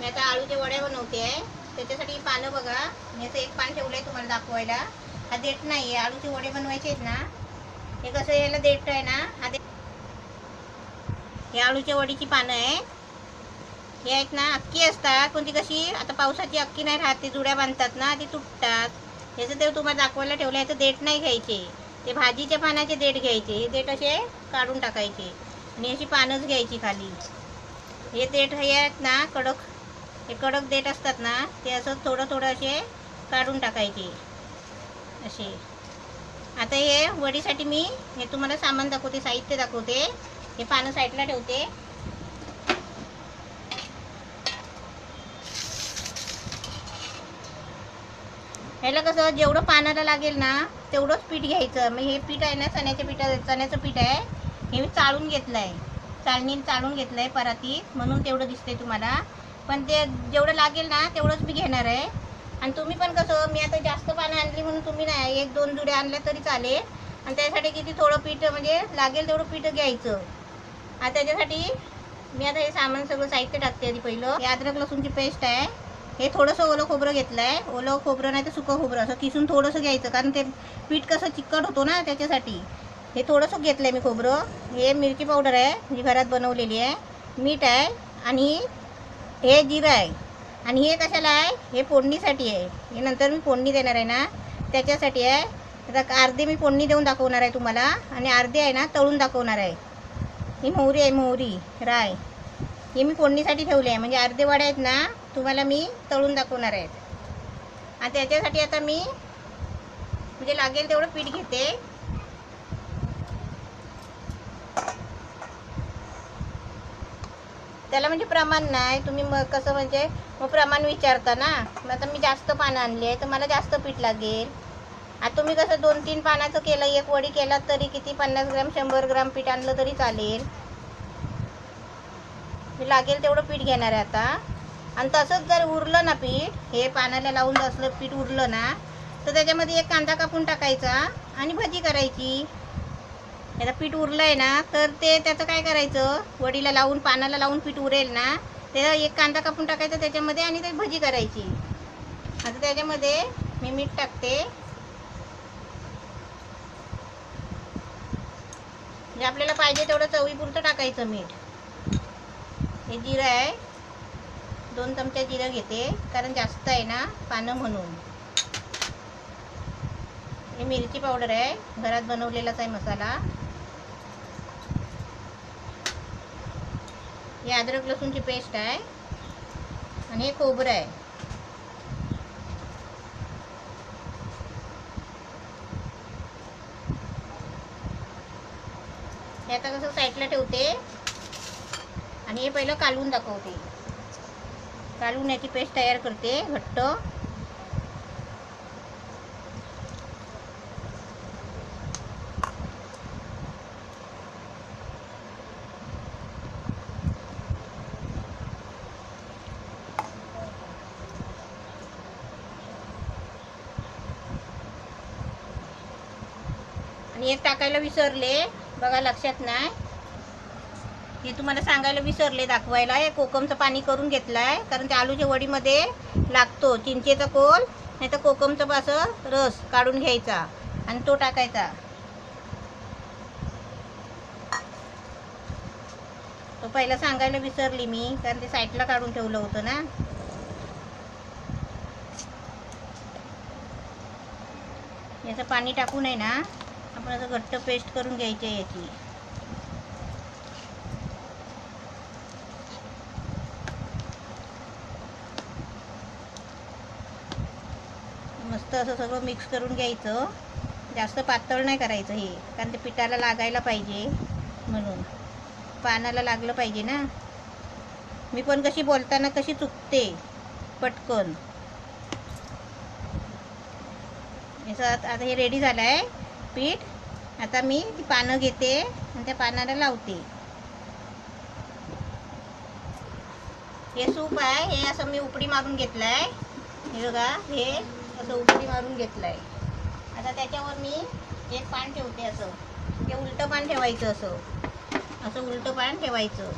आता आळूचे वड्या बनवते आहे. त्याच्यासाठी पानं बघा, मी असं एक पान ठेवलंय तुम्हाला दाखवायला. हा देठ नाही आहे, आळूचे वडे बनवायचे आहेत ना, हे कसं याला देठ आहे ना, हा हे आळूच्या वडीची पानं आहे. हे आहेत ना अक्की असतात, पण ती कशी आता पावसाची अक्की नाही राहत, ती जुड्या बांधतात ना, ती तुटतात. ह्याचं ते तुम्हाला दाखवायला ठेवलं. ह्याचं देठ नाही घ्यायचे, ते भाजीच्या पानाचे देठ घ्यायचे. हे देठ असे काढून टाकायचे आणि अशी पानच घ्यायची खाली. हे देठ हे आहेत ना कडक, हे कडक देठ असतात ना, ते असं थोडं थोडं असे काढून टाकायचे असे. आता हे वडीसाठी मी हे तुम्हाला सामान दाखवते, साहित्य दाखवते. हे पानं साईडला ठेवते. ह्याला कसं जेवढं पानाला लागेल ना तेवढंच पीठ घ्यायचं. मग हे पीठ आहे ना चण्याचं पीठ आहे. हे मी चाळून घेतलं आहे, चाळणीने चाळून घेतलं आहे परातीत, म्हणून तेवढं दिसतंय तुम्हाला. पण ते जेवढं लागेल ना तेवढंच मी घेणार आहे. आणि तुम्ही पण कसं, मी आता जास्त पानं आणली म्हणून तुम्ही नाही, 1-2 जुड्या आणल्या तरी चालेल. आणि त्यासाठी किती थोडं पीठ म्हणजे लागेल तेवढं पीठ घ्यायचं. आता त्याच्यासाठी मी आता हे सामान सगळं साहित्य टाकते. आधी पहिलं हे अद्रक लसूणची पेस्ट आहे. हे थोडंसं ओलं खोबरं घेतलं आहे. ओलं खोबरं नाही तर सुकं खोबरं असं किसून थोडंसं घ्यायचं, कारण ते पीठ कसं चिकट होतो ना, त्याच्यासाठी हे थोडंसं घेतलं आहे मी खोबरं. हे मिरची पावडर आहे, जी घरात बनवलेली आहे. मीठ आहे आणि हे जिरं आहे. आणि हे कशाला आहे, हे फोडणीसाठी आहे. हे नंतर मी फोडणी देणार आहे ना, त्याच्यासाठी आहे. आता अर्धे मी फोडणी देऊन दाखवणार आहे तुम्हाला, आणि अर्धे आहे ना तळून दाखवणार आहे. ही मोहरी आहे, मोहरी राय, हे मी फोडणीसाठी ठेवले आहे. म्हणजे अर्धे वडे आहेत ना, तुम्हाला मी तळून दाखवणार आहेत. आणि त्याच्यासाठी आता मी म्हणजे लागेल तेवढं पीठ घेते. त्याला म्हणजे प्रमाण नाही, तुम्ही मग कसं म्हणजे मग प्रमाण विचारता ना. मग आता मी जास्त पानं आणली आहे तर मला जास्त पीठ लागेल. आता तुम्ही कसं 2-3 पानाचं केलं, एक वडी केला तरी किती 50 ग्रॅम 100 ग्रॅम पीठ आणलं तरी चालेल. मी लागेल तेवढं पीठ घेणार आहे आता. आणि तसंच जर उरलं ना पीठ, हे पानाला लावून असलं पीठ उरलं ना, तर त्याच्यामध्ये एक कांदा कापून टाकायचा आणि भजी करायची. याला पीठ उरलं आहे ना, तर ते त्याचं काय करायचं, वडीला लावून पानाला लावून पीठ उरेल ना, त्याला एक कांदा कापून टाकायचा त्याच्यामध्ये आणि ते भजी करायची. आता त्याच्यामध्ये मी मीठ टाकते, म्हणजे आपल्याला पाहिजे तेवढं चवीपुरतं टाकायचं मीठ. हे जिरं आहे, 2 चमचे जिरं घेते, कारण जास्त आहे ना पानं म्हणून. हे मिरची पावडर आहे, घरात बनवलेलाच आहे मसाला. हे अद्रक लसूणची पेस्ट आहे आणि हे खोबरं आहे. हे आता कसं साईडला ठेवते आणि हे पहिलं कालवून दाखवते. कालवून याची पेस्ट तयार करते घट्ट. आणि एक टाकायला विसरले बघा, लक्षात नाही, हे तुम्हाला सांगायला विसरले दाखवायला. हे कोकमचं पाणी करून घेतलं आहे, कारण त्या आलूच्या वडीमध्ये लागतो चिंचेचा कोल नाही तर कोकमचं असं रस काढून घ्यायचा आणि तो टाकायचा. तो पहिला सांगायला विसरली मी, कारण ते साईडला काढून ठेवलं होतं ना. याचं पाणी टाकून आहे ना, आपण असं घट्ट पेस्ट करून घ्यायची आहे याची. मस्त असं सगळं मिक्स करून घ्यायचं. जास्त पातळ नाही करायचं हे, कारण ते पिठाला लागायला पाहिजे, म्हणून पानाला लागलं पाहिजे ना. मी पण कशी बोलताना कशी चुकते पटकन. आता हे रेडी झालं आहे पीठ. आता मी ती पानं घेते आणि त्या पानाला लावते. हे सूप आहे, हे असं मी उपडी मारून घेतलं आहे. हे बघा, हे असं उपडी मारून घेतलं आहे. आता त्याच्यावर मी एक पान ठेवते, असं हे उलटं पान ठेवायचं, असं असं उलटं पान ठेवायचं.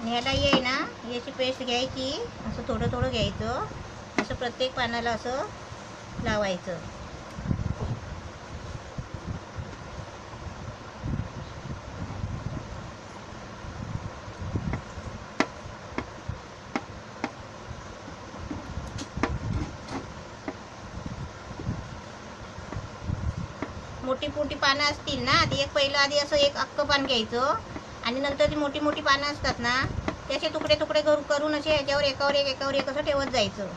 आणि ह्याला ये ना याची पेस्ट घ्यायची, असं थोडं थोडं घ्यायचं, असं प्रत्येक पानाला असं लावायचं. मोठी मोठी पानं असतील ना, ते एक पहिलं आधी असं एक अख्खं पान घ्यायचं आणि नंतर ती मोठी मोठी पानं असतात ना, त्याचे तुकडे तुकडे करून असे ह्याच्यावर एकावर एक असं ठेवत जायचं.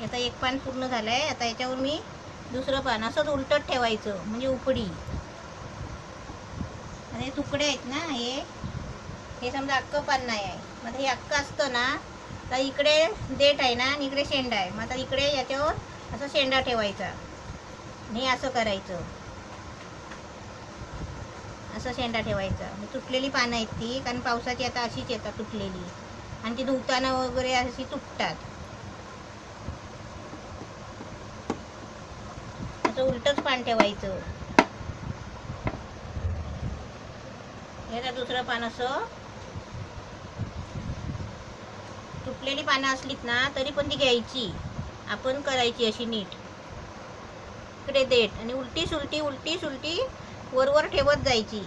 आता एक पान पूर्ण झालंय. आता याच्यावर मी दुसरं पान असंच उलटत ठेवायचं, म्हणजे उपडी. आणि हे तुकडे आहेत ना, हे समजा अख्खं पान नाही आहे. मग हे अख्खं असतं ना, तर इकडे देठ आहे ना आणि इकडे शेंडा आहे. मग आता इकडे याच्यावर असं शेंडा ठेवायचा. हे असं करायचं, असं शेंडा ठेवायचा. तुटलेली पानं आहेत ती, कारण पावसाची आता अशीच येतात तुटलेली, आणि ती धुताना वगैरे अशी तुटतात. असं उलटच पान ठेवायचं. याचं दुसरं पान असं, तुटलेली पानं असलीत ना तरी पण ती घ्यायची, आपण करायची अशी नीट. इकडे देठ आणि उलटी सुलटी वर ठेवत जायची.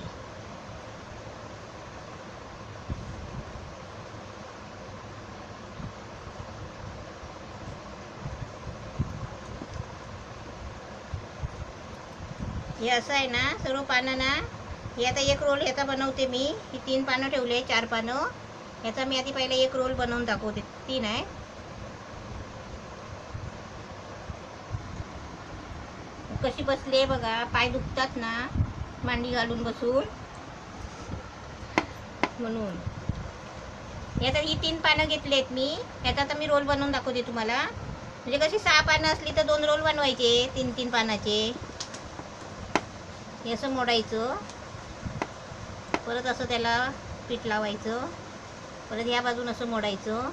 हे असं आहे ना सर्व पानं ना. हे आता एक रोल ह्याचा बनवते मी. ही 3 पानं ठेवले, 4 पानं. ह्याचा मी आधी पहिले एक रोल बनवून दाखवते. 3 आहे. कशी बसली बघा, पाय दुखतात ना मांडी घालून बसून, म्हणून. याचा ही 3 पानं घेतलेत मी. याचा आता मी रोल बनवून दाखवते तुम्हाला. म्हणजे कशी 6 पानं असली तर 2 रोल बनवायचे, 3-3 पानाचे. हे असं मोडायचं, परत असं त्याला पीठ लावायचं, परत ह्या बाजून असं मोडायचं,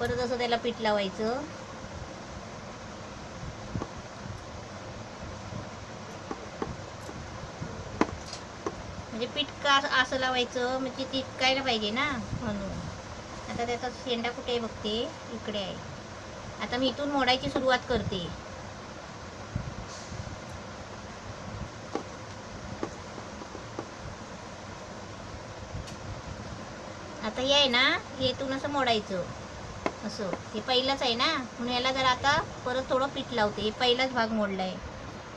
परत असं त्याला पीठ लावायचं. म्हणजे पीठ का असं लावायचं, म्हणजे चिटकायला पाहिजे ना, म्हणून. आता त्याचा शेंडा कुठे आहे बघते, इकडे आहे. आता मी इथून मोडायची सुरुवात करते. आता हे आहे ना, हे इथून असं मोडायचं असं. हे पहिलंच आहे ना, म्हणून याला जर आता परत थोडं पीठ लावते. हे पहिलाच भाग मोडलाय,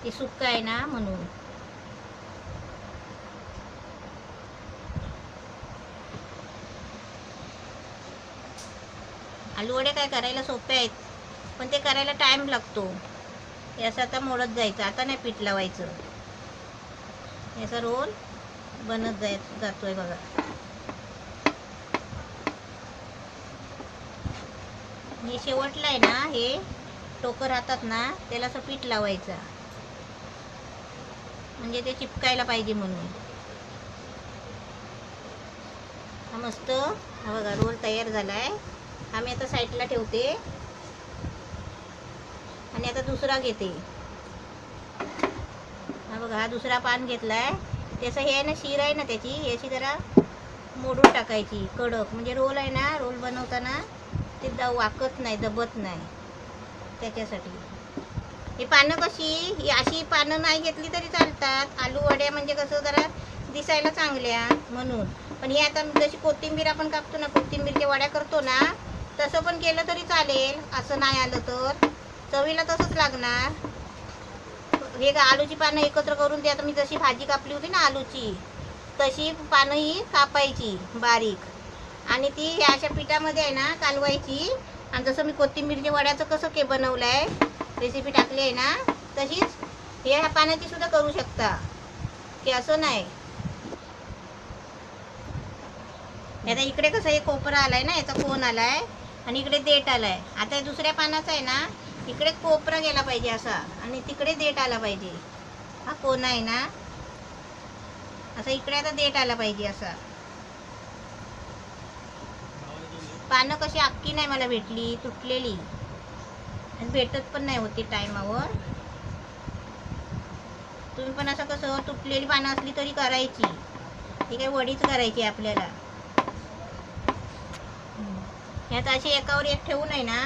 ते सुक्क आहे ना म्हणून. आलूवडे काय करायला सोपे आहेत, पण ते करायला टाइम लागतो. हे असं आता मोडत जायचं. आता नाही पीठ लावायचं. याचा रोल बनत जातोय बघा. हे शेवटला आहे ना, हे टोकं राहतात ना, त्याला असं पीठ लावायचं, म्हणजे ते चिपकायला पाहिजे म्हणून. हा मस्त, हा बघा रोल तयार झालाय. हा मी आता साईडला ठेवते आणि आता दुसरा घेते. हा बघा, हा दुसरा पान घेतलाय. त्याचं हे आहे ना, शीर आहे ना त्याची, याची जरा मोडून टाकायची कडक, म्हणजे रोल आहे ना, रोल बनवताना ते वाकत नाही, दबत नाही, त्याच्यासाठी. ही पानं कशी, ही अशी पानं नाही घेतली तरी चालतात. आलू वड्या म्हणजे कसं जरा दिसायला चांगल्या म्हणून. पण हे आता जशी कोथिंबीर आपण कापतो ना, कोथिंबीरच्या वड्या करतो ना, तसं पण केलं तरी चालेल. असं नाही आलं तर चवीला तसंच लागणार. हे आलूची पानं एकत्र करून, ते आता मी जशी भाजी कापली होती ना आलूची, तशी पानं ही कापायची बारीक, आणि ती अशा पिठामध्ये आहे ना कालवायची. आणि जसं मी कोथिंबीरच्या वड्याचं कसं बनवलंय, रेसिपी टाकली आहे ना, तशीच ह्या पानाची सुद्धा करू शकता, की असं नाही. आता इकडे कसं हे कोपरा आलाय ना, याचा कोण आलाय, आणि इकडे देठ आलाय. आता दुसऱ्या पानाचा आहे ना, इकडे कोपरा गेला पाहिजे असा, आणि तिकडे देठ आला पाहिजे. हा कोण आहे ना, असं इकडे आता देठ आला पाहिजे. असा पानं कशी अख्खी नाही मला भेटली, तुटलेली, आणि भेटत पण नाही होती टायमावर. तुम्ही पण असं कसं तुटलेली पानं असली तरी करायची, ती काही वडीच करायची आपल्याला. यात अशी एकावर एक ठेवू नये ना,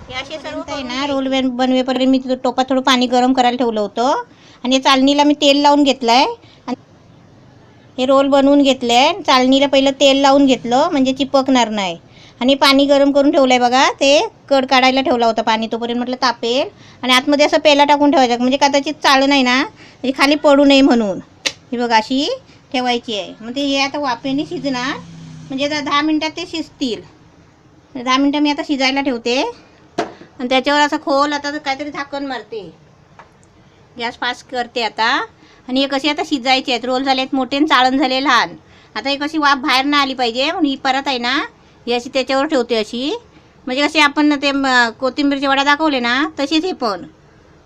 हे असे सर्व आहे ना. रोल बनवेपर्यंत मी टोपात थोडं पाणी गरम करायला ठेवलं होतं, आणि चालणीला मी तेल लावून घेतलंय. हे रोल बनवून घेतले, चालणीला पहिलं तेल लावून घेतलं म्हणजे चिपकणार नाही. आणि पाणी गरम करून ठेवलंय बघा, ते कड काढायला ठेवला होता पाणी, तोपर्यंत म्हटलं तापेल. आणि आतमध्ये असं पेला टाकून ठेवायचं, म्हणजे कदाचित चाळ नाही ना, म्हणजे खाली पडू नये म्हणून. ही बघा अशी ठेवायची आहे. मग ते हे आता वाफेने शिजणार, म्हणजे 10 मिनटात ते शिजतील. 10 मिनटं मी आता शिजायला ठेवते, आणि त्याच्यावर असं खोल आता काहीतरी झाकण मारते. गॅस फास्ट करते आता. आणि हे कसे आता शिजायचे आहेत. रोल झाले आहेत मोठे आणि चाळण झाले लहान. आता हे कशी वाफ बाहेर नाही आली पाहिजे म्हणून ही परत आहे ना, ही अशी त्याच्यावर ठेवते अशी, म्हणजे कसे आपण ते कोथिंबीरचे वडा दाखवले ना, तशीच हे पण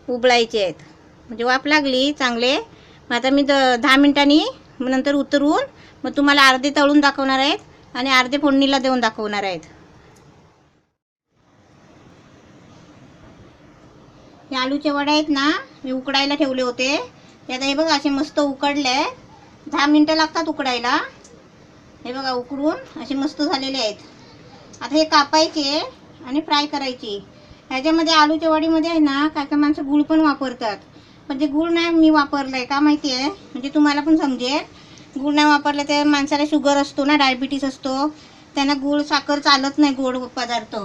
उबळायचे आहेत. म्हणजे वाफ लागली चांगले. मग आता मी 10 मिनटांनी नंतर उतरून मग तुम्हाला अर्धे तळून दाखवणार आहेत आणि अर्धे फोडणीला देऊन दाखवणार आहेत. हे आलूचे वडे आहेत ना, मी उकडायला ठेवले होते. ते आता हे बघा असे मस्त उकडले. 10 मिनटं लागतात उकडायला. हे बघा उकडून असे मस्त झालेले आहेत. आता हे कापायचे आणि फ्राय करायचे. ह्याच्यामध्ये आलूच्या वडीमध्ये आहे ना, काय काय माणसं गूळ पण वापरतात, पण ते गूळ नाही मी वापरलंय. का माहिती आहे, म्हणजे तुम्हाला पण समजेल. गूळ नाही वापरलं तर माणसाला शुगर असतो ना, डायबिटीस असतो, त्यांना गूळ साखर चालत नाही, गोड पदार्थ.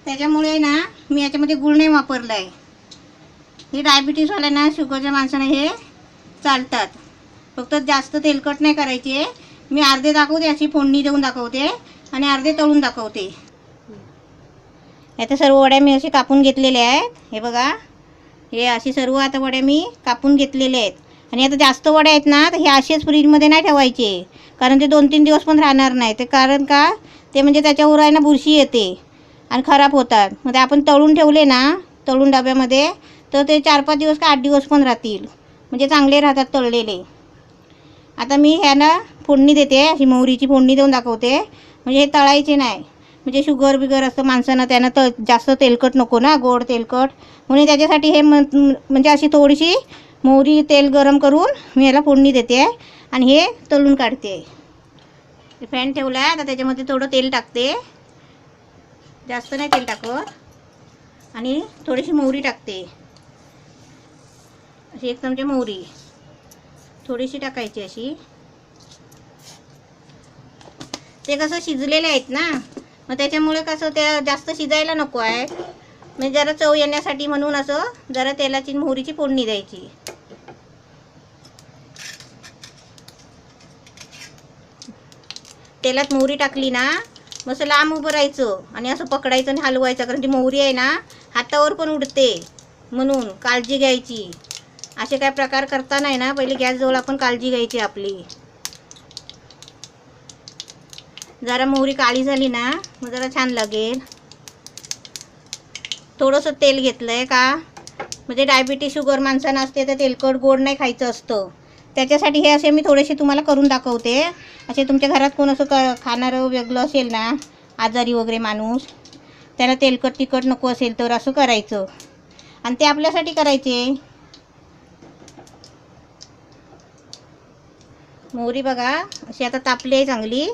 त्याच्यामुळे ना मी याच्यामध्ये गूळ नाही वापरला आहे. हे डायबिटीसवाल्यांना, शुगरच्या माणसांना हे चालतात. फक्त जास्त तेलकट नाही करायचे. मी अर्धे दाखवते, अशी फोडणी देऊन दाखवते आणि अर्धे तळून दाखवते. आता सर्व वड्या मी असे कापून घेतलेले आहेत. हे बघा, हे असे सर्व आता वड्या मी कापून घेतलेले आहेत. आणि आता जास्त वड्या आहेत ना, तर हे असेच फ्रीजमध्ये नाही ठेवायचे, कारण ते 2-3 दिवस पण राहणार नाही. ते कारण का, ते म्हणजे त्याच्यावर आहे ना बुरशी येते आणि खराब होतात. मग ते आपण तळून ठेवले ना, तळून डब्यामध्ये, तर ते 4-5 दिवस का 8 दिवस पण राहतील, म्हणजे चांगले राहतात तळलेले. आता मी ह्याला फोडणी देते, अशी मोहरीची फोडणी देऊन दाखवते. म्हणजे हे तळायचे नाही, म्हणजे शुगर बिगर असतं माणसांना, त्यांना जास्त तेलकट नको ना, गोड तेलकट, म्हणून त्याच्यासाठी हे म्हणजे अशी थोडीशी मोहरी तेल गरम करून मी याला फोडणी देते आणि हे तळून काढते. पॅन ठेवला आहे, आता त्याच्यामध्ये थोडं तेल टाकते, जास्त नाही तेल टाकत, आणि थोडीशी मोहरी टाकते. अशी 1 चमचा मोहरी थोडीशी टाकायची अशी. ते कसं शिजलेले आहेत ना, मग त्याच्यामुळे कसं ते जास्त शिजायला नको आहे, म्हणजे जरा चव येण्यासाठी म्हणून असं जरा तेलाची मोहरीची फोडणी द्यायची. तेलात मोहरी टाकली ना, मस्त लांब उभं राहायचं आणि असं पकडायचं आणि हलवायचं, कारण ती मोहरी आहे ना हातावर पण उडते, म्हणून काळजी घ्यायची. असे काय प्रकार करता नाही ना, पहिले गॅसजवळ आपण काळजी घ्यायची आपली. जरा मोहरी काळी झाली ना, मग जरा छान लागेल. थोडंसं तेल घेतलं आहे का, म्हणजे डायबिटीस शुगर माणसांना असते तर तेलकट गोड नाही खायचं असतं, त्याच्यासाठी हे असे मी थोडेसे तुम्हाला करून दाखवते. असे तुमच्या घरात कोण असं खाणारं वेगळं असेल ना, आजारी वगैरे माणूस, त्याला तेलकट तिखट नको असेल तर असं करायचं, आणि ते आपल्यासाठी करायचे. मोहरी बघा अशी आता तापली आहे, चांगली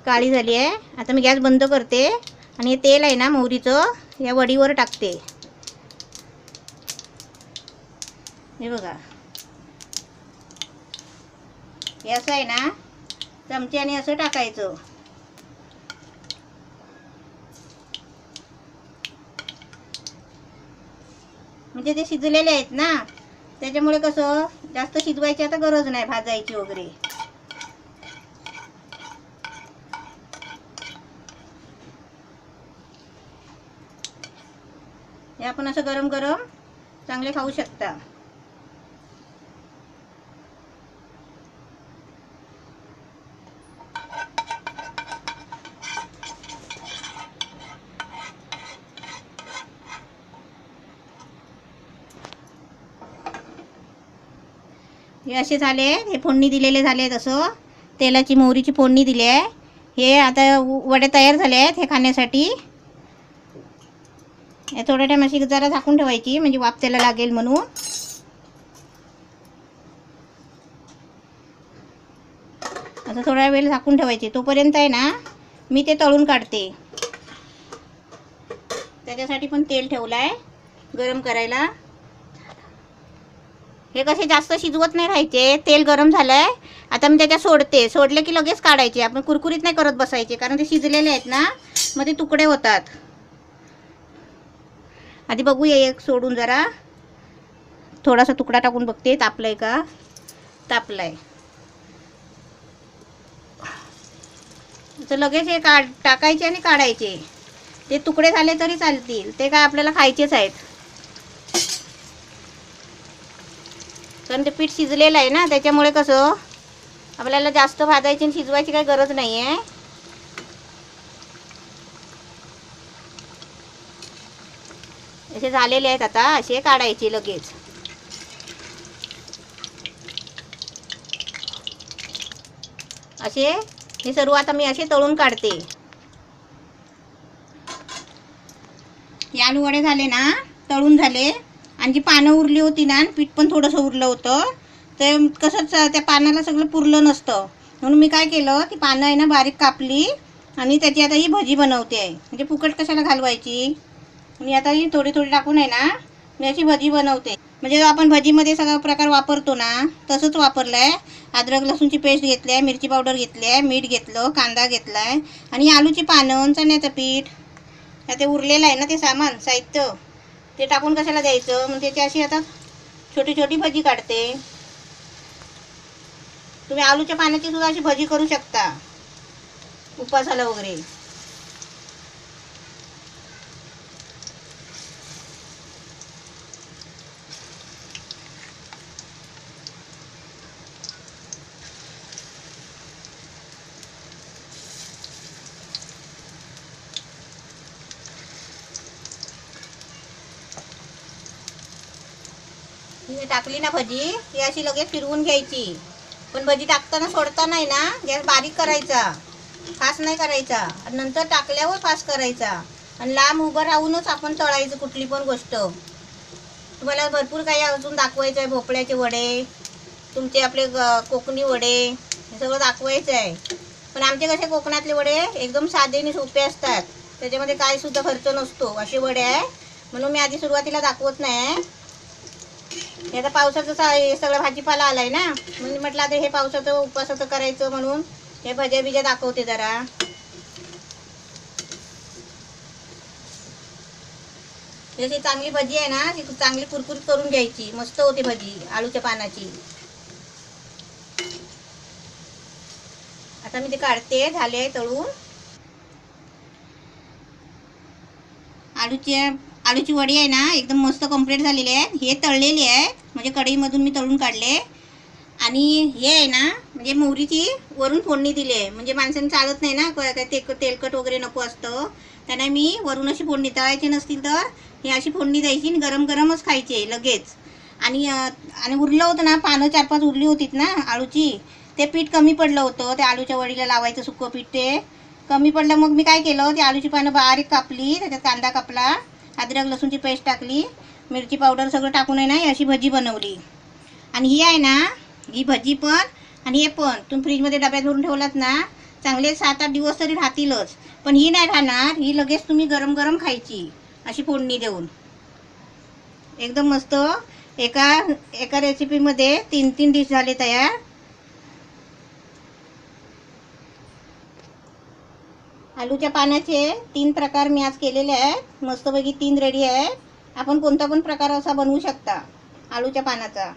काळी झाली आहे. आता मी गॅस बंद करते आणि हे तेल आहे ना मोहरीचं या वडीवर टाकते. हे बघा, हे असं आहे ना, चमच्याने असं टाकायचं. म्हणजे ते शिजलेले आहेत ना, त्याच्यामुळे कसं जास्त शिजवायची आता गरज नाही, भाजायची वगैरे. हे आपण असं गरम गरम चांगले खाऊ शकता. हे असे झाले, हे फोडणी दिलेले झाले. तसं तेलाची मोहरीची फोडणी दिली आहे. हे आता वडे तयार झाले आहेत हे खाण्यासाठी. हे थोड्या टाइम अशी जरा झाकून ठेवायची म्हणजे वाफ त्याला लागेल म्हणून. असं थोडा वेळ झाकून ठेवायचे. तोपर्यंत आहे ना मी ते तळून काढते. त्याच्यासाठी पण तेल ठेवलं आहे गरम करायला. हे कसे जास्त शिजवत नाही राहायचे. तेल गरम झालं आहे. आता मी त्याच्यात सोडते. सोडले की लगेच काढायचे. आपण कुरकुरीत नाही करत बसायचे कारण ते शिजलेले आहेत ना, मग ते तुकडे होतात. आधी बघूया एक सोडून जरा थोडासा तुकडा टाकून बघते तापलाय का. तापलाय तर लगेच हे टाकायचे आणि काढायचे. ते तुकडे झाले तरी चालतील, ते काय आपल्याला खायचेच आहेत. कारण ते पीठ शिजलेलं आहे ना, त्याच्यामुळे कसं आपल्याला जास्त भाजायची आणि शिजवायची काही गरज नाही आहे. असे झालेले आहेत. आता असे काढायचे लगेच. असे हे सर्व आता मी असे तळून काढते. हे आलू वडे झाले ना, तळून झाले. आणि जी पानं उरली होती ना, पीठ पण थोडंसं उरलं होतं, ते कसंच त्या पानाला सगळं पुरलं नसतं. म्हणून मी काय केलं, ती पानं आहे ना बारीक कापली आणि त्याची आता ही भजी बनवते आहे. म्हणजे फुकट कशाला घालवायची. मी आता ही थोडी थोडी टाकून आहे ना मी अशी भजी बनवते. म्हणजे आपण भजीमध्ये सगळा प्रकार वापरतो ना, तसंच वापरलं आहे. अद्रक लसूणची पेस्ट घेतली आहे, मिरची पावडर घेतली आहे, मीठ घेतलं, कांदा घेतला आहे आणि आलूची पानं, चण्याचं पीठ, ते उरलेलं आहे ना ते सामान साहित्य, ते टाकून कशाला द्यायचं. मग त्याची अशी आता छोटी छोटी भजी काढते. तुम्ही आलूच्या पानाची सुद्धा अशी भजी करू शकता उपासाला वगैरे. ही टाकली ना भजी, ही अशी लगेच फिरवून घ्यायची. पण भजी टाकताना सोडता नाही ना, गॅस बारीक करायचा, फास्ट नाही करायचा. आणि नंतर टाकल्यावर फास्ट करायचा. आणि लांब उभं राहूनच आपण तळायचं कुठली पण गोष्ट. तुम्हाला भरपूर काही अजून दाखवायचं आहे. भोपळ्याचे वडे, तुमचे आपले कोकणी वडे, हे सगळं दाखवायचं आहे. पण आमचे कसे कोकणातले वडे एकदम साधे आणि सोपे असतात. त्याच्यामध्ये काय सुद्धा खर्च नसतो असे वडे आहे. म्हणून मी आधी सुरुवातीला दाखवत नाही. आता पावसाचं सगळं भाजीपाला आलाय ना, म्हणून म्हटलं आता हे पावसाचं उपवासाचं करायचं म्हणून हे भज्या बिज्या दाखवते जरा. जशी चांगली भजी आहे ना, ती चांगली कुरकुरीत करून घ्यायची. मस्त होते भजी आलूच्या पानाची. आता मी ते काढते. झाले तळून. आलूची वडी आहे ना एकदम मस्त कंप्लीट झालेली आहे. हे तळलेली आहे म्हणजे कढईमधून मी तळून काढले. आणि हे आहे ना म्हणजे मोहरीची वरून फोडणी दिली आहे. म्हणजे माणसांना चालत नाही ना, तेलकट वगैरे नको असतं, त्यांना मी वरून अशी फोडणी, तळायची नसतील तर ही अशी फोडणी द्यायची आणि गरम गरमच खायचे लगेच. आणि उरलं होतं ना, पानं 4-5 उरली होतीत ना आळूची, ते पीठ कमी पडलं होतं. ते आलूच्या वडीला लावायचं सुकं पीठ ते कमी पडलं. मग मी काय केलं, ती आलूची पानं बारीक कापली, त्याच्यात कांदा कापला, अद्रक लसूणची पेस्ट टाकली, मिरची पावडर सगळं टाकून आहे ना अशी भजी बनवली. आणि ही आहे ना, ही भजी पण आणि हे पण तुम्ही फ्रीजमध्ये डब्यात भरून ठेवलात ना, चांगले 7-8 दिवस तरी राहतीलच. पण ही नाही राहणार, ही लगेच तुम्ही गरम गरम खायची अशी फोडणी देऊन. एकदम मस्त. एका रेसिपीमध्ये 3 डिश झाले तयार. आलूच्या पानाचे 3 प्रकार मी आज केलेले आहेत. मस्तपैकी 3 रेडी आहे. आपण कोणता पण प्रकार असा बनवू शकता आलूच्या पानाचा.